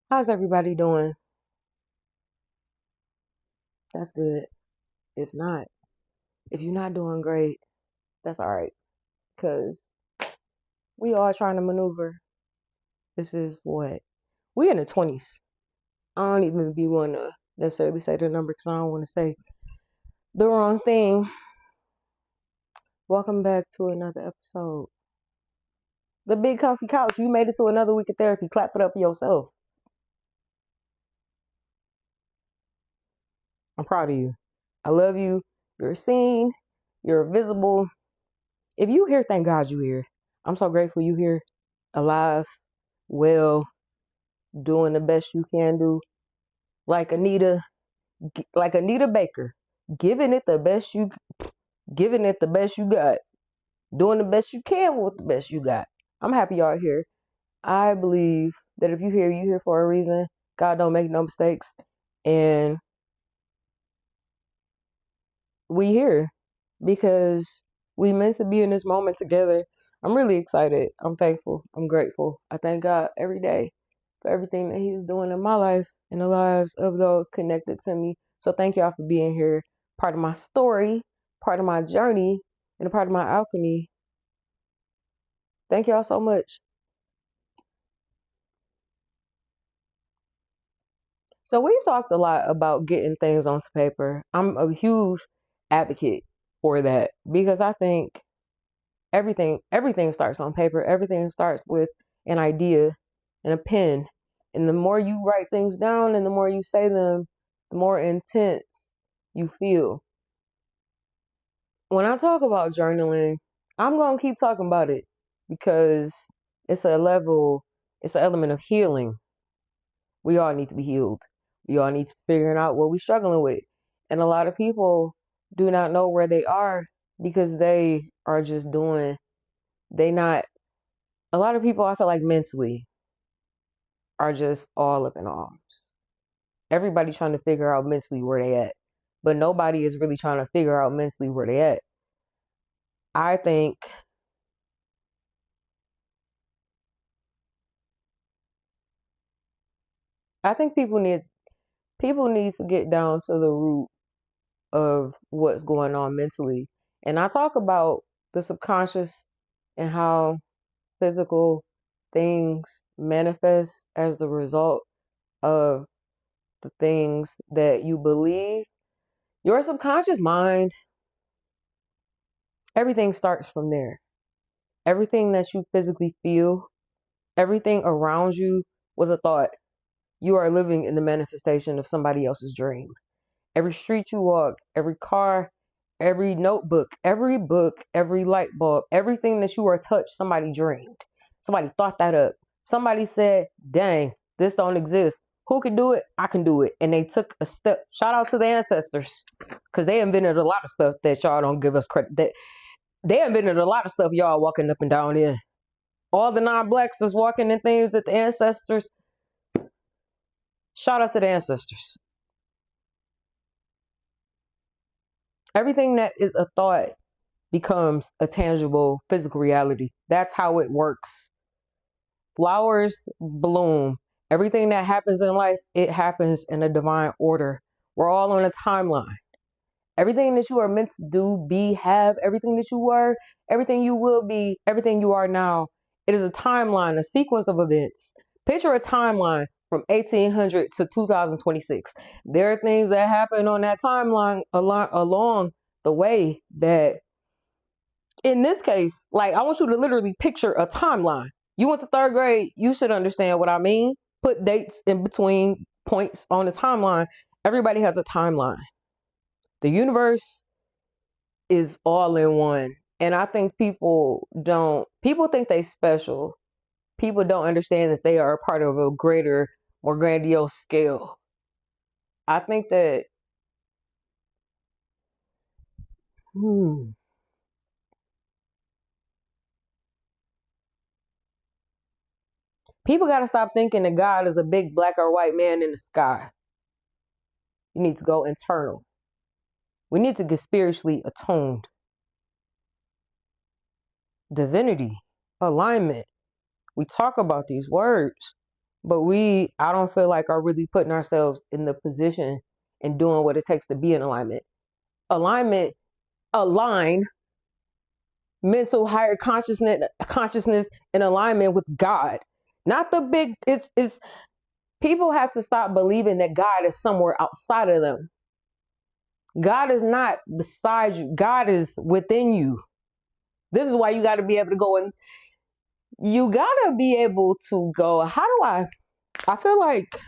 How's everybody doing? That's good. If not, if you're not doing great, that's all right. Because we all trying to maneuver. This is what? We in the 20s. I don't even be want to necessarily say the number because I don't want to say the wrong thing. Welcome back to another episode. The Big Comfy Couch. You made it to another week of therapy. Clap it up for yourself. I'm proud of you. I love you. You're seen. You're visible. If you here, thank God you here. I'm so grateful you here, alive, well, doing the best you can do. Like Anita Baker, giving it the best you, giving it the best you got, doing the best you can with the best you got. I'm happy y'all here. I believe that if you here for a reason. God don't make no mistakes, and we here because we meant to be in this moment together. I'm really excited. I'm thankful. I'm grateful. I thank God every day for everything that He's doing in my life and the lives of those connected to me. So thank y'all for being here, part of my story, part of my journey, and a part of my alchemy. Thank y'all so much. So we've talked a lot about getting things onto paper. I'm a huge advocate for that because I think everything starts on paper. Everything starts with an idea and a pen. And the more you write things down and the more you say them, the more intense you feel. When I talk about journaling, I'm going to keep talking about it because it's a level, it's an element of healing. We all need to be healed. We all need to figure out what we're struggling with. And a lot of people do not know where they are because they are just doing, they not, a lot of people I feel like mentally are just all up in arms. Everybody trying to figure out mentally where they at, but nobody is really trying to figure out mentally where they at. I think I think people need to get down to the root of what's going on mentally. And I talk about the subconscious and how physical things manifest as the result of the things that you believe. Your subconscious mind, everything starts from there. Everything that you physically feel, everything around you was a thought. You are living in the manifestation of somebody else's dream. Every street you walk, every car, every notebook, every book, every light bulb, everything that you are touched, somebody dreamed. Somebody thought that up. Somebody said, dang, this don't exist. Who can do it? I can do it. And they took a step. Shout out to the ancestors because they invented a lot of stuff that y'all don't give us credit. That they invented a lot of stuff y'all walking up and down in. All the non-blacks that's walking in things that the ancestors, shout out to the ancestors. Everything that is a thought becomes a tangible physical reality. That's how it works. Flowers bloom. Everything that happens in life, it happens in a divine order. We're all on a timeline. Everything that you are meant to do, be, have, everything that you were, everything you will be, everything you are now, it is a timeline, a sequence of events. Picture a timeline from 1800 to 2026. There are things that happen on that timeline along the way that, in this case, like I want you to literally picture a timeline. You went to third grade, you should understand what I mean. Put dates in between points on the timeline. Everybody has a timeline. The universe is all in one. And I think people think they special. People don't understand that they are a part of a greater, more grandiose scale. I think that, hmm, people got to stop thinking that God is a big black or white man in the sky. You need to go internal. We need to get spiritually attuned. Divinity, alignment. We talk about these words. But I don't feel like are really putting ourselves in the position and doing what it takes to be in alignment. Alignment, align mental higher consciousness in alignment with God. Not the big, it's people have to stop believing that God is somewhere outside of them. God is not beside you. God is within you. This is why you got to be able to go and you got to be able to go, how do I feel like,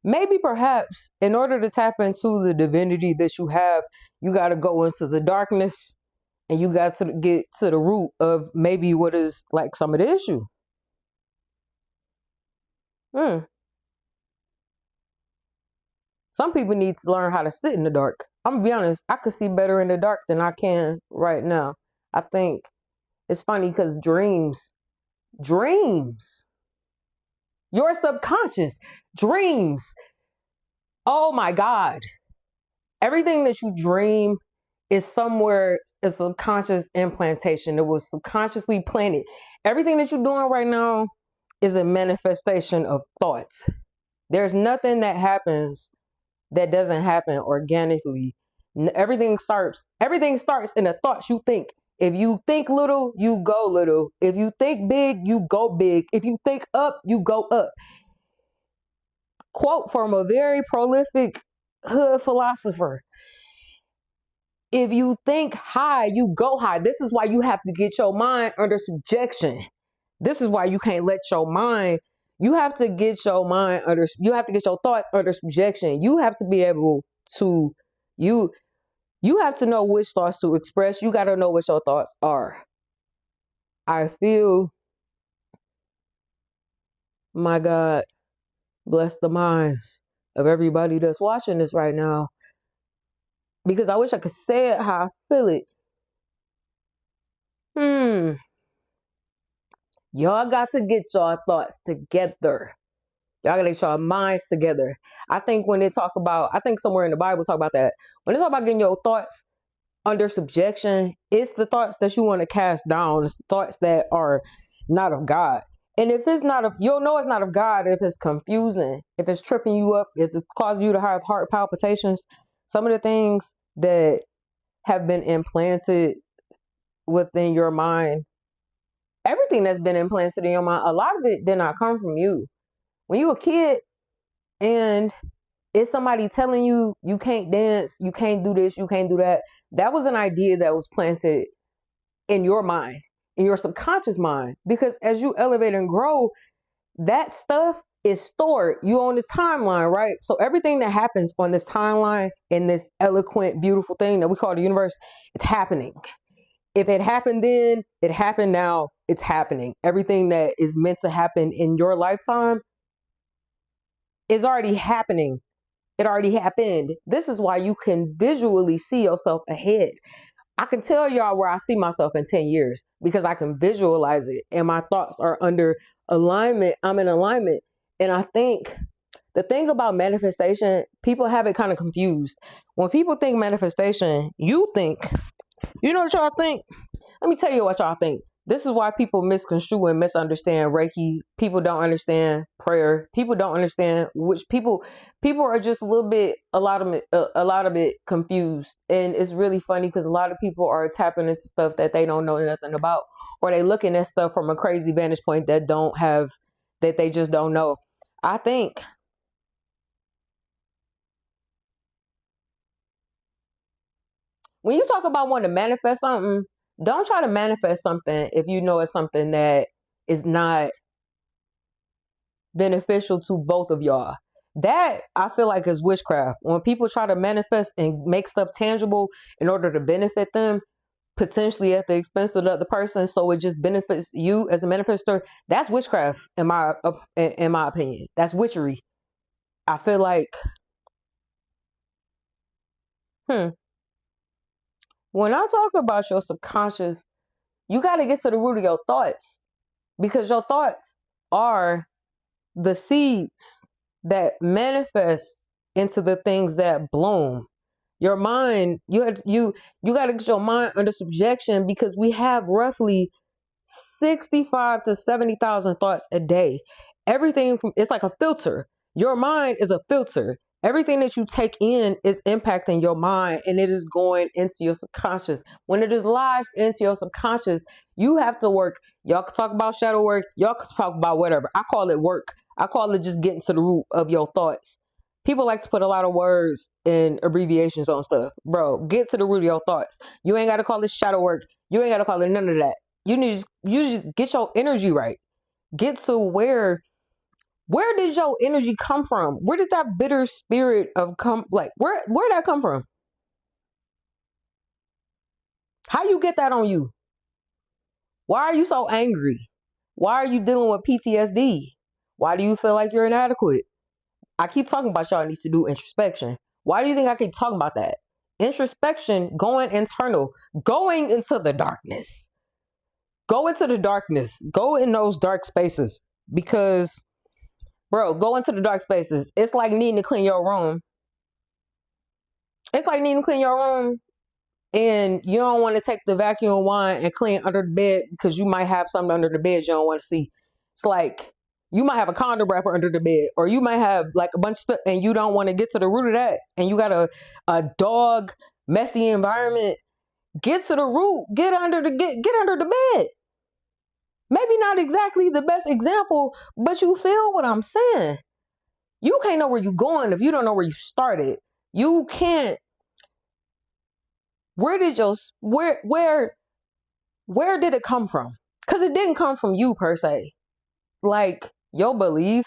maybe perhaps in order to tap into the divinity that you have, you got to go into the darkness and you got to get to the root of maybe what is like some of the issue. Some people need to learn how to sit in the dark. I'm gonna be honest, I could see better in the dark than I can right now. I think it's funny because dreams, your subconscious dreams. Oh my God. Everything that you dream is somewhere a subconscious implantation. It was subconsciously planted. Everything that you're doing right now is a manifestation of thoughts. There's nothing that happens that doesn't happen organically. Everything starts in the thoughts you think. If you think little, you go little. If you think big, you go big. If you think up, you go up. Quote from a very prolific hood philosopher. If you think high, you go high. This is why you have to get your mind under subjection. This is why you can't let your mind, you have to get your mind under, you have to get your thoughts under subjection. You have to be able to, you have to know which thoughts to express. You got to know what your thoughts are. I feel, my God, bless the minds of everybody that's watching this right now. Because I wish I could say it how I feel it. Y'all got to get your thoughts together. Y'all gotta get your minds together. I think when they talk about, I think somewhere in the Bible talk about that. When they talk about getting your thoughts under subjection, it's the thoughts that you want to cast down. It's the thoughts that are not of God. And if it's not of, you'll know it's not of God if it's confusing, if it's tripping you up, if it's causing you to have heart palpitations. Some of the things that have been implanted within your mind, everything that's been implanted in your mind, a lot of it did not come from you. When you were a kid and it's somebody telling you, you can't dance, you can't do this, you can't do that, that was an idea that was planted in your mind, in your subconscious mind. Because as you elevate and grow, that stuff is stored. You on this timeline, right? So everything that happens on this timeline, in this eloquent, beautiful thing that we call the universe, it's happening. If it happened then, it happened now, it's happening. Everything that is meant to happen in your lifetime is already happening. It already happened. This is why you can visually see yourself ahead. I can tell y'all where I see myself in 10 years because I can visualize it and my thoughts are under alignment. I'm in alignment. And I think the thing about manifestation, people have it kind of confused. When people think manifestation, you know what y'all think? Let me tell you what y'all think. This is why people misconstrue and misunderstand Reiki. People don't understand prayer. People don't understand which people are just a lot of it confused. And it's really funny because a lot of people are tapping into stuff that they don't know nothing about, or they looking at stuff from a crazy vantage point that they just don't know. I think when you talk about wanting to manifest something, don't try to manifest something if you know it's something that is not beneficial to both of y'all. That I feel like is witchcraft. When people try to manifest and make stuff tangible in order to benefit them, potentially at the expense of the other person, so it just benefits you as a manifestor, that's witchcraft in my opinion. That's witchery. I feel like when I talk about your subconscious, you got to get to the root of your thoughts, because your thoughts are the seeds that manifest into the things that bloom. Your mind, you got to get your mind under subjection, because we have roughly 65 to 70,000 thoughts a day. Everything from, it's like a filter. Your mind is a filter. Everything that you take in is impacting your mind, and it is going into your subconscious. When it is lodged into your subconscious, you have to work. Y'all can talk about shadow work. Y'all can talk about whatever. I call it work. I call it just getting to the root of your thoughts. People like to put a lot of words and abbreviations on stuff. Bro, get to the root of your thoughts. You ain't got to call it shadow work. You ain't got to call it none of that. You just get your energy right. Get to where did your energy come from? Where did that bitter spirit of where that come from? How you get that on you? Why are you so angry? Why are you dealing with PTSD? Why do you feel like you're inadequate? I keep talking about y'all needs to do introspection. Why do you think I keep talking about that? Introspection, going internal, going into the darkness. Go into the darkness. Go in those dark spaces. Because, bro, go into the dark spaces. It's like needing to clean your room. It's like needing to clean your room, and you don't want to take the vacuum wand and clean under the bed because you might have something under the bed you don't want to see. It's like you might have a condom wrapper under the bed, or you might have like a bunch of stuff and you don't want to get to the root of that, and you got a dog messy environment. Get to the root. Get under the bed. Maybe not exactly the best example, but you feel what I'm saying. You can't know where you're going if you don't know where you started. You can't. Where did it come from? Because it didn't come from you per se. Like your belief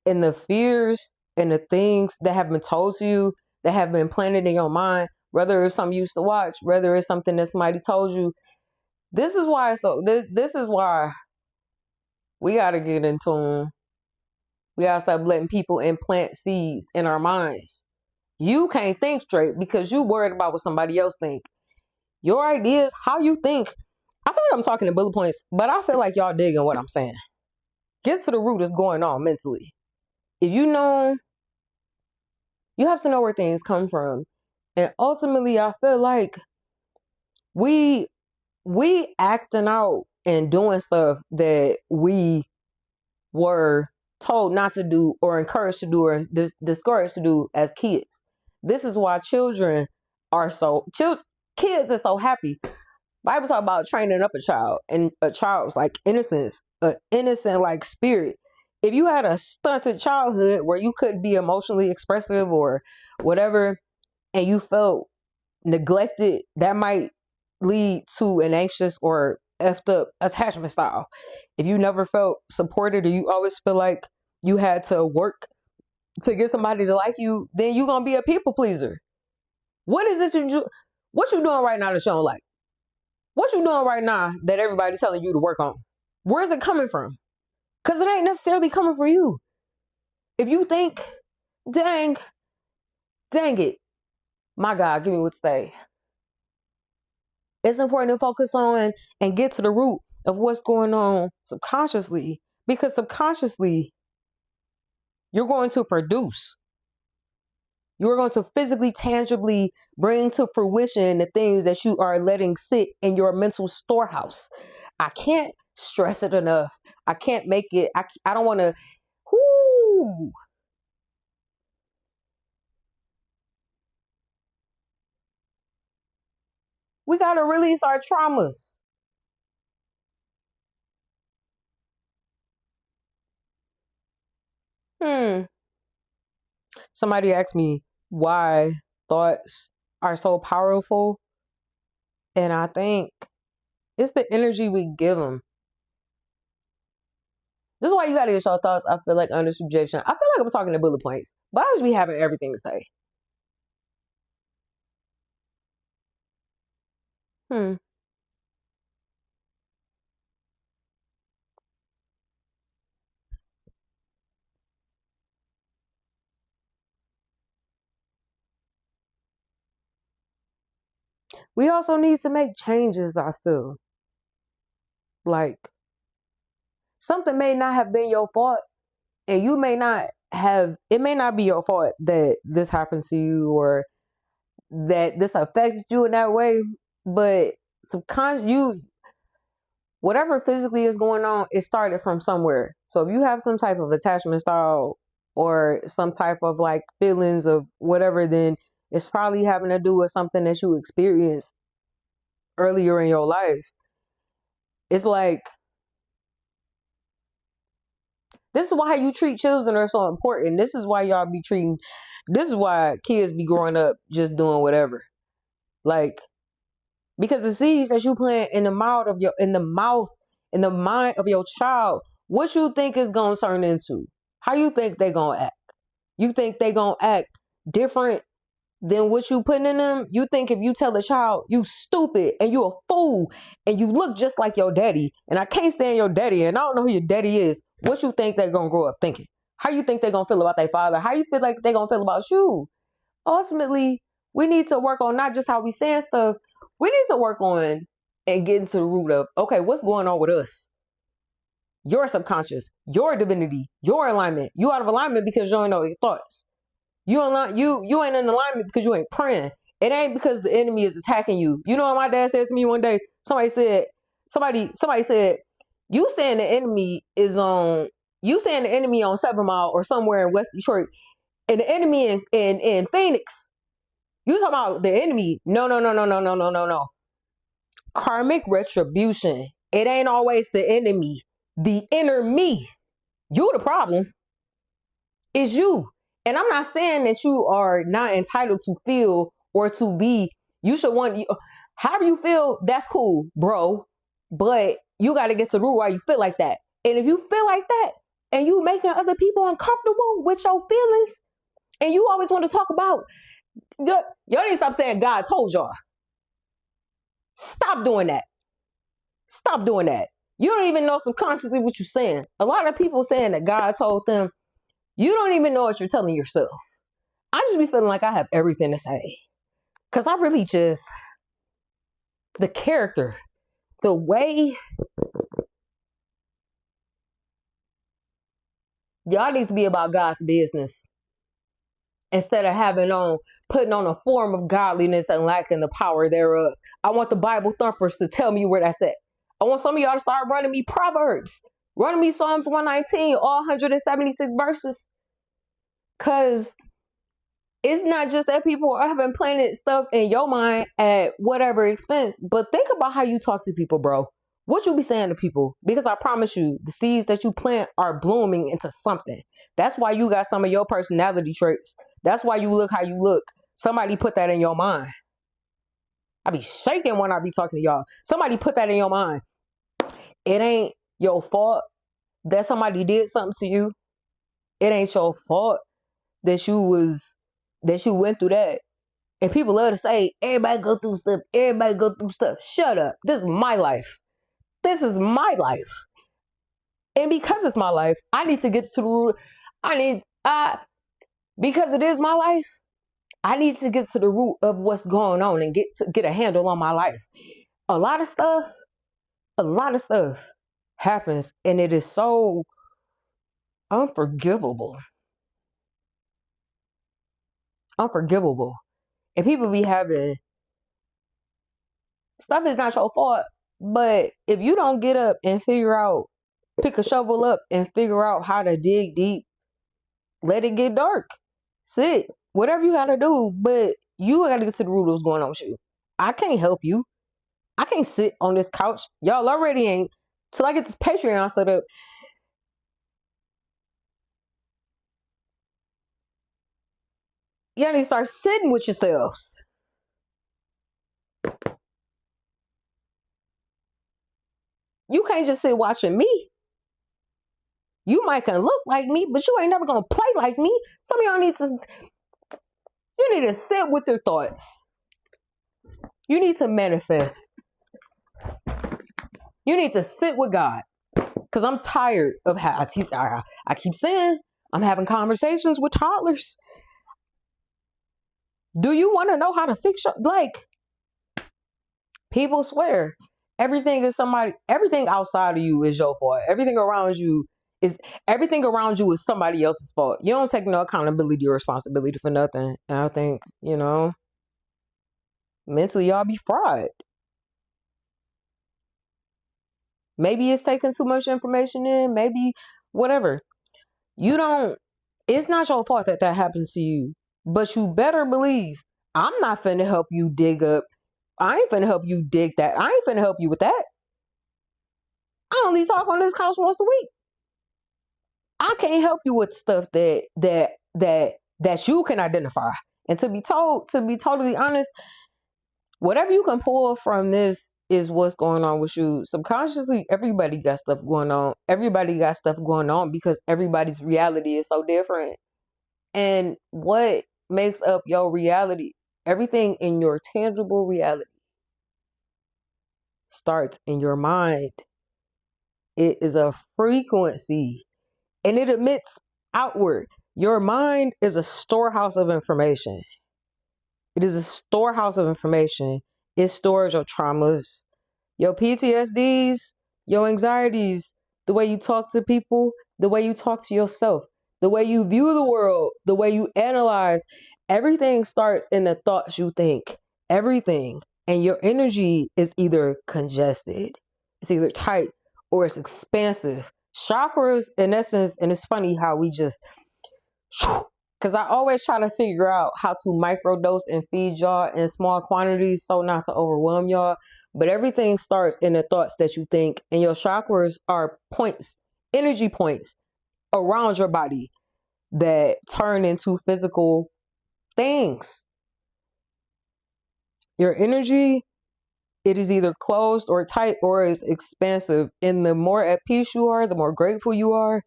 in the fears and the things that have been told to you, that have been planted in your mind, whether it's something you used to watch, whether it's something that somebody told you. This is why this is why we gotta get in tune. We gotta stop letting people implant seeds in our minds. You can't think straight because you worried about what somebody else think. Your ideas, how you think. I feel like I'm talking in bullet points, but I feel like y'all digging what I'm saying. Get to the root of what's going on mentally. If you know, you have to know where things come from. And ultimately, I feel like we acting out and doing stuff that we were told not to do or encouraged to do or discouraged to do as kids. This is why kids are so happy. Bible talk about training up a child, and a child's like innocence, an innocent like spirit. If you had a stunted childhood where you couldn't be emotionally expressive or whatever, and you felt neglected, that might lead to an anxious or effed up attachment style. If you never felt supported, or you always feel like you had to work to get somebody to like you, then you're gonna be a people pleaser. What is it you do? What you doing right now that you don't like? What you doing right now that everybody's telling you to work on? Where's it coming from? Because it ain't necessarily coming from you. If you think, dang it, my God, give me what to say. It's important to focus on and get to the root of what's going on subconsciously, because subconsciously, you're going to produce. You're going to physically, tangibly bring to fruition the things that you are letting sit in your mental storehouse. I can't stress it enough. I can't make it. I don't want to. We got to release our traumas. Somebody asked me why thoughts are so powerful. And I think it's the energy we give them. This is why you got to get your thoughts, I feel like, under subjection. I feel like I'm talking in bullet points, but I just be having everything to say. We also need to make changes, I feel. Like, something may not have been your fault, and you may not have, it may not be your fault that this happened to you or that this affected you in that way, but whatever physically is going on, it started from somewhere. So if you have some type of attachment style or some type of like feelings of whatever, then it's probably having to do with something that you experienced earlier in your life. It's like, this is why you treat children are so important. This is why y'all be treating, this is why kids be growing up just doing whatever. Like, because the seeds that you plant in the mouth of in the mind of your child, what you think is gonna turn into? How you think they gonna act? You think they gonna act different than what you putting in them? You think if you tell a child you stupid and you a fool and you look just like your daddy and I can't stand your daddy and I don't know who your daddy is, what you think they're gonna grow up thinking? How you think they're gonna feel about their father? How you feel like they're gonna feel about you? Ultimately, we need to work on not just how we saying stuff. We need to work on and get into the root of, okay, what's going on with us? Your subconscious, your divinity, your alignment. You out of alignment because you don't know your thoughts. You ain't in alignment because you ain't praying. It ain't because the enemy is attacking you. You know what my dad said to me one day? Somebody said, you saying the enemy on 7 Mile or somewhere in West Detroit, and the enemy in Phoenix. You talking about the enemy? No. Karmic retribution. It ain't always the enemy. The inner me. You the problem. It's you. And I'm not saying that you are not entitled to feel or to be. You should want, however you feel, that's cool, bro. But you got to get to the root why you feel like that. And if you feel like that and you making other people uncomfortable with your feelings, and you always want to talk about, y'all need to stop saying God told y'all. Stop doing that. Stop doing that. You don't even know subconsciously what you're saying. A lot of people saying that God told them, you don't even know what you're telling yourself. I just be feeling like I have everything to say. Because I really just, the character, the way, y'all needs to be about God's business. Instead of putting on a form of godliness and lacking the power thereof. I want the Bible thumpers to tell me where that's at. I want some of y'all to start running me Proverbs. Running me Psalms 119, all 176 verses. Because it's not just that people have implanted stuff in your mind at whatever expense, but think about how you talk to people, bro. What you be saying to people? Because I promise you, the seeds that you plant are blooming into something. That's why you got some of your personality traits. That's why you look how you look. Somebody put that in your mind. I be shaking when I be talking to y'all. Somebody put that in your mind. It ain't your fault that somebody did something to you. It ain't your fault that you went through that. And people love to say, everybody go through stuff. Everybody go through stuff. Shut up. This is my life. This is my life. And because it's my life, I need to get to the root. Because it is my life, I need to get to the root of what's going on and get a handle on my life. A lot of stuff happens and it is so unforgivable. And people be having, stuff is not your fault, but if you don't get up and pick a shovel up and figure out how to dig deep, let it get dark, sit, whatever you gotta do, but you gotta get to the root of what's going on with you. I can't help you. I can't sit on this couch. Y'all already ain't, till I get this Patreon set up. Y'all need to start sitting with yourselves. You can't just sit watching me. You might can look like me, but you ain't never gonna play like me. Some of y'all need to sit with your thoughts. You need to manifest. You need to sit with God. Because I'm tired of how I keep saying I'm having conversations with toddlers. Do you want to know how to fix your, like, people swear everything outside of you is your fault. Everything around you is somebody else's fault. You don't take no accountability or responsibility for nothing. And I think, mentally y'all be fried. Maybe it's taking too much information in, maybe whatever. It's not your fault that that happens to you, but you better believe I'm not finna help you dig up. I ain't finna help you dig that. I ain't finna help you with that. I only talk on this couch once a week. I can't help you with stuff that you can identify. And to be totally honest, whatever you can pull from this is what's going on with you. Subconsciously, everybody got stuff going on. Everybody got stuff going on because everybody's reality is so different. And what makes up your reality, everything in your tangible reality starts in your mind. It is a frequency and it emits outward. Your mind is a storehouse of information. It is a storehouse of information. It stores your traumas, your PTSDs, your anxieties, the way you talk to people, the way you talk to yourself, the way you view the world, the way you analyze. Everything starts in the thoughts you think. Everything. And your energy is either congested, it's either tight, or it's expansive. Chakras, in essence, and it's funny how we just, because I always try to figure out how to microdose and feed y'all in small quantities so not to overwhelm y'all. But everything starts in the thoughts that you think, and your chakras are points, energy points around your body that turn into physical things. Your energy, it is either closed or tight or is expansive. And the more at peace you are, the more grateful you are,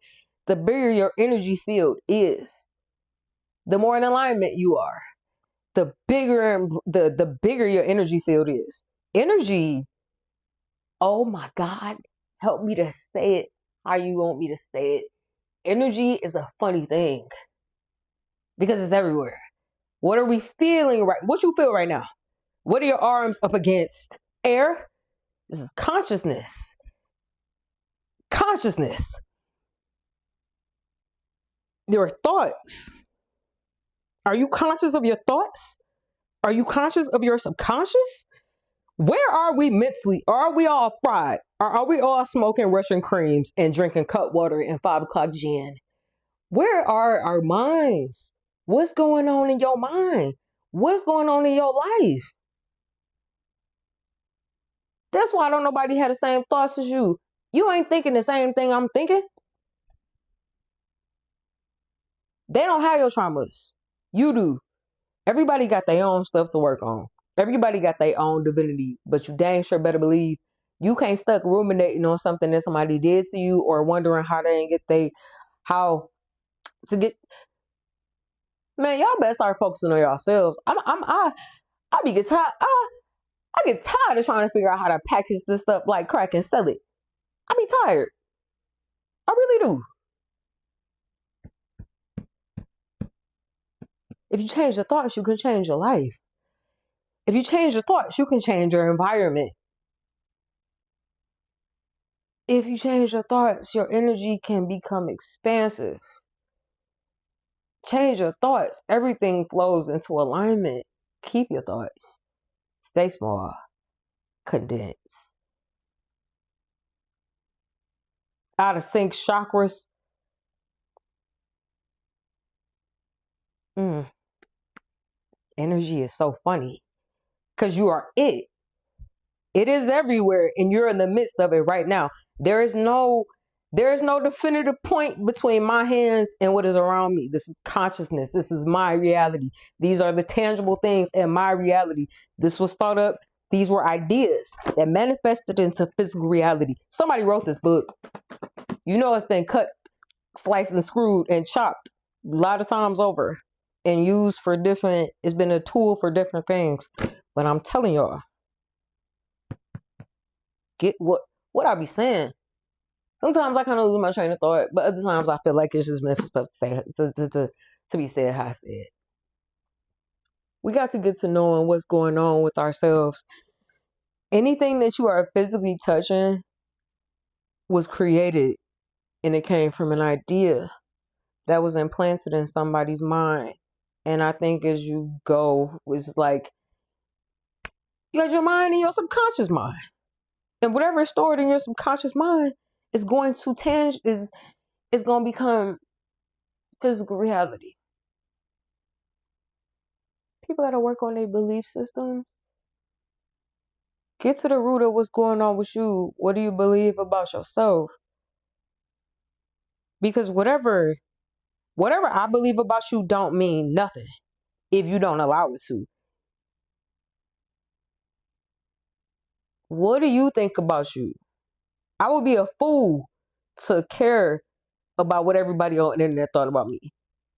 the bigger your energy field is. The more in alignment you are, the bigger your energy field is. Energy, oh my God, help me to say it how you want me to say it. Energy is a funny thing because it's everywhere. What are we feeling right? What you feel right now? What are your arms up against? Air? This is consciousness. Consciousness. Your thoughts. Are you conscious of your thoughts? Are you conscious of your subconscious? Where are we mentally? Are we all fried? Or are we all smoking Russian creams and drinking cut water and 5 o'clock gin? Where are our minds? What's going on in your mind? What's going on in your life? That's why don't nobody have the same thoughts as you. You ain't thinking the same thing I'm thinking. They don't have your traumas. You do. Everybody got their own stuff to work on. Everybody got their own divinity, but you dang sure better believe you can't stuck ruminating on something that somebody did to you or wondering how they ain't get how to get. Man, y'all better start focusing on yourselves. I get tired. I get tired of trying to figure out how to package this stuff like crack and sell it. I be tired. I really do. If you change your thoughts, you can change your life. If you change your thoughts, you can change your environment. If you change your thoughts, your energy can become expansive. Change your thoughts. Everything flows into alignment. Keep your thoughts. Stay small. Condense. Out of sync chakras. Energy is so funny. Because you are it. It is everywhere and you're in the midst of it right now. There is no definitive point between my hands and what is around me. This is consciousness. This is my reality. These are the tangible things in my reality. This was thought up. These were ideas that manifested into physical reality. Somebody wrote this book. You know it's been cut, sliced and screwed and chopped a lot of times over and used for different, it's been a tool for different things. But I'm telling y'all, get what I be saying. Sometimes I kind of lose my train of thought, but other times I feel like it's just meant for stuff to say to be said how I said. We got to get to knowing what's going on with ourselves. Anything that you are physically touching was created and it came from an idea that was implanted in somebody's mind. And I think as you go, it's like you got your mind and your subconscious mind. And whatever is stored in your subconscious mind is going to is going to become physical reality. People got to work on their belief system. Get to the root of what's going on with you. What do you believe about yourself? Because whatever I believe about you don't mean nothing if you don't allow it to. What do you think about you? I would be a fool to care about what everybody on the internet thought about me.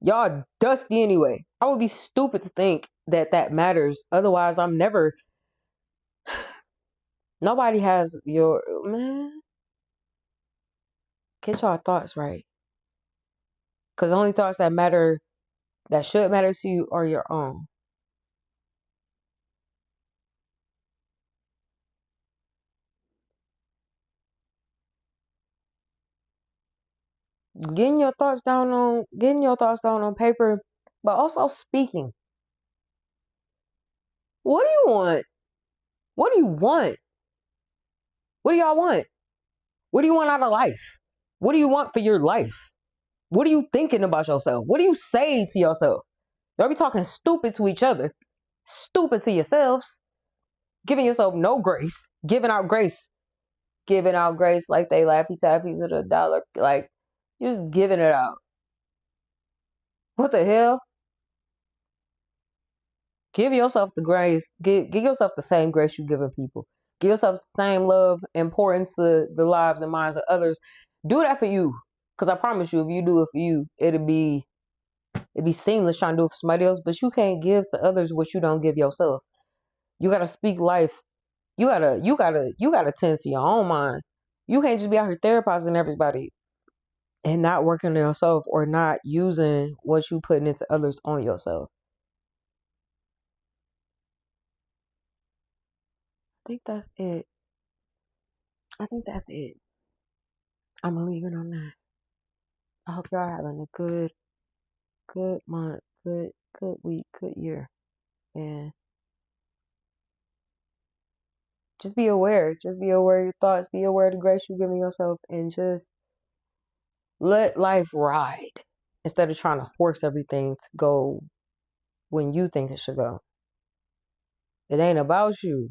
Y'all dusty anyway. I would be stupid to think that that matters. Otherwise, I'm never. Nobody has your man. Get y'all thoughts right. Because the only thoughts that matter, that should matter to you, are your own. Getting your thoughts down on paper, but also speaking. What do you want? What do you want? What do y'all want? What do you want out of life? What do you want for your life? What are you thinking about yourself? What do you say to yourself? Y'all be talking stupid to each other, stupid to yourselves, giving yourself no grace, giving out grace like they Laffy Taffies of the dollar, like just giving it out. What the hell? Give yourself the grace. Give yourself the same grace you giving people. Give yourself the same love, importance to the lives and minds of others. Do that for you, because I promise you, if you do it for you, it'd be seamless trying to do it for somebody else. But you can't give to others what you don't give yourself. You gotta speak life. You gotta tend to your own mind. You can't just be out here therapizing everybody and not working on yourself or not using what you putting into others on yourself. I think that's it. I think that's it. I'm gonna leave it on that. I hope y'all having a good month, good week, good year. And just be aware. Just be aware of your thoughts. Be aware of the grace you're giving yourself, and just let life ride instead of trying to force everything to go when you think it should go. It ain't about you.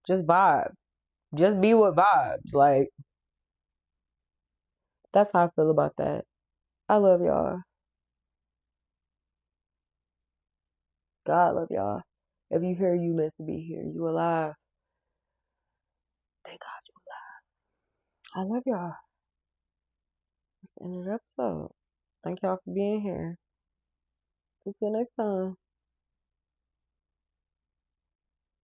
Just vibe. Just be with vibes. Like, that's how I feel about that. I love y'all. God love y'all. If you here, you meant to be here. You alive. Thank God you alive. I love y'all. That's the end of the episode. Thank y'all for being here. Until next time.